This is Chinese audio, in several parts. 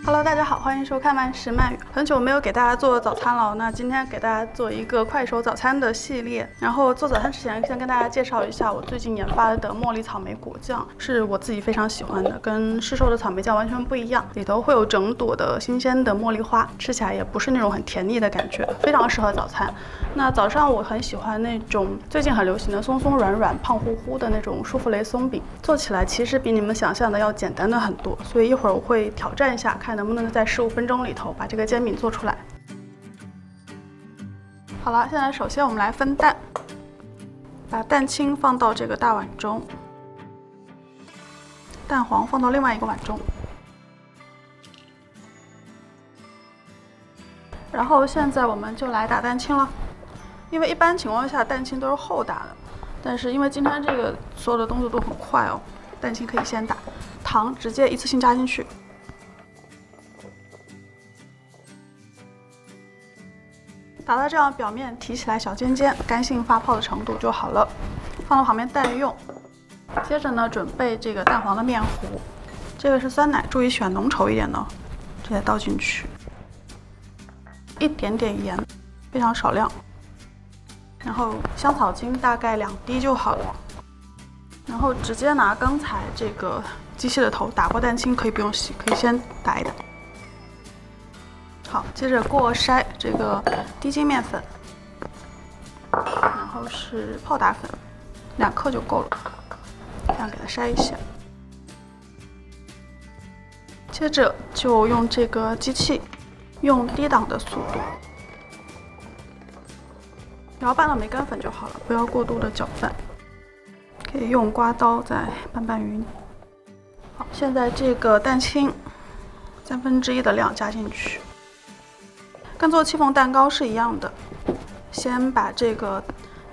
Hello， 大家好，欢迎收看慢食慢语。很久没有给大家做早餐了，那今天给大家做一个快手早餐的系列。然后做早餐之前，先跟大家介绍一下我最近研发的茉莉草莓果酱，是我自己非常喜欢的，跟市售的草莓酱完全不一样。里头会有整朵的新鲜的茉莉花，吃起来也不是那种很甜腻的感觉，非常适合早餐。那早上我很喜欢那种最近很流行的松松软软、胖乎乎的那种舒芙蕾松饼，做起来其实比你们想象的要简单的很多，所以一会儿我会挑战一下，看能不能在15分钟里头把这个煎饼做出来。好了，现在首先我们来分蛋，把蛋清放到这个大碗中，蛋黄放到另外一个碗中。然后现在我们就来打蛋清了，因为一般情况下蛋清都是后打的，但是因为今天这个所有的动作都很快哦，蛋清可以先打，糖直接一次性加进去。打到这样表面提起来小尖尖、干性发泡的程度就好了，放到旁边待用。接着呢，准备这个蛋黄的面糊，这个是酸奶，注意选浓稠一点的，直接倒进去。一点点盐，非常少量。然后香草精大概2滴就好了。然后直接拿刚才这个机器的头打过蛋清，可以不用洗，可以先打一打。好，接着过筛这个低筋面粉，然后是泡打粉，2克就够了，这样给它筛一下。接着就用这个机器，用低档的速度，然后拌到梅干粉就好了，不要过度的搅拌。可以用刮刀再拌拌匀。好，现在这个蛋清1/3的量加进去。跟做戚风蛋糕是一样的，先把这个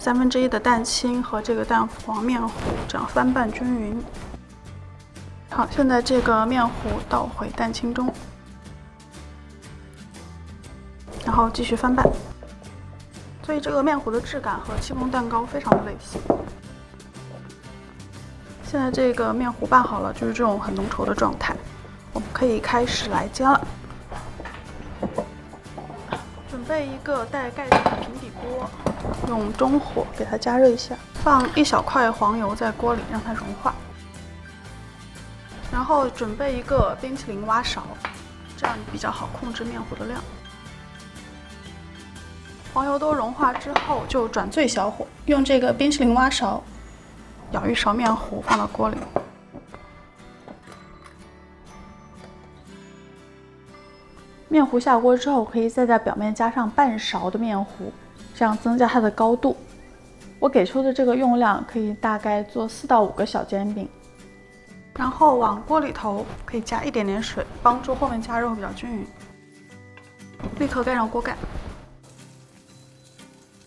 1/3的蛋清和这个蛋黄面糊这样翻拌均匀。好，现在这个面糊倒回蛋清中，然后继续翻拌。所以这个面糊的质感和戚风蛋糕非常的类似。现在这个面糊拌好了，就是这种很浓稠的状态，我们可以开始来煎了。准备一个带盖子的平底锅，用中火给它加热一下，放1小块黄油在锅里让它融化。然后准备一个冰淇淋挖勺，这样比较好控制面糊的量。黄油都融化之后，就转最小火，用这个冰淇淋挖勺舀1勺面糊放到锅里。面糊下锅之后，可以再在表面加上半勺的面糊，这样增加它的高度。我给出的这个用量可以大概做4到5个小煎饼。然后往锅里头可以加一点点水，帮助后面加热比较均匀。立刻盖上锅盖。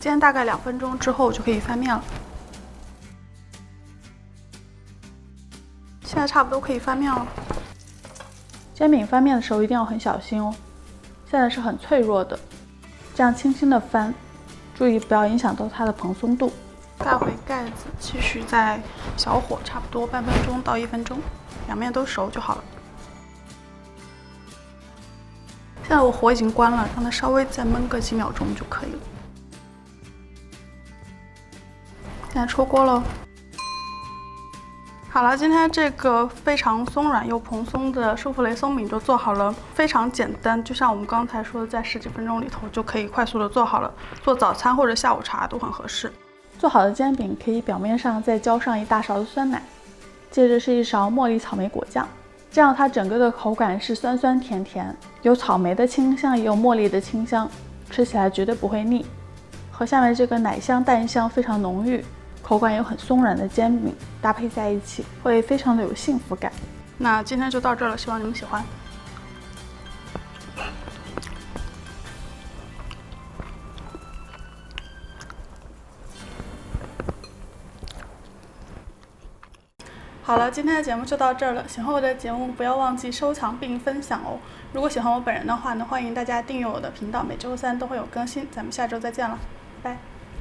煎大概2分钟之后就可以翻面了。现在差不多可以翻面了。煎饼翻面的时候一定要很小心哦。现在是很脆弱的，这样轻轻的翻，注意不要影响到它的蓬松度。盖回盖子，继续在小火差不多半分钟到1分钟，两面都熟就好了。现在我火已经关了，让它稍微再焖个几秒钟就可以了。现在出锅喽。好了，今天这个非常松软又蓬松的舒芙蕾松饼就做好了，非常简单，就像我们刚才说的，在10几分钟里头就可以快速的做好了，做早餐或者下午茶都很合适。做好的煎饼可以表面上再浇上1大勺的酸奶，接着是1勺茉莉草莓果酱，这样它整个的口感是酸酸甜甜，有草莓的清香，也有茉莉的清香，吃起来绝对不会腻。和下面这个奶香蛋香非常浓郁，口感又很松软的煎饼搭配在一起，会非常的有幸福感。那今天就到这儿了，希望你们喜欢。好了，今天的节目就到这儿了。喜欢我的节目，不要忘记收藏并分享哦。如果喜欢我本人的话呢，欢迎大家订阅我的频道，每周3都会有更新。咱们下周再见了。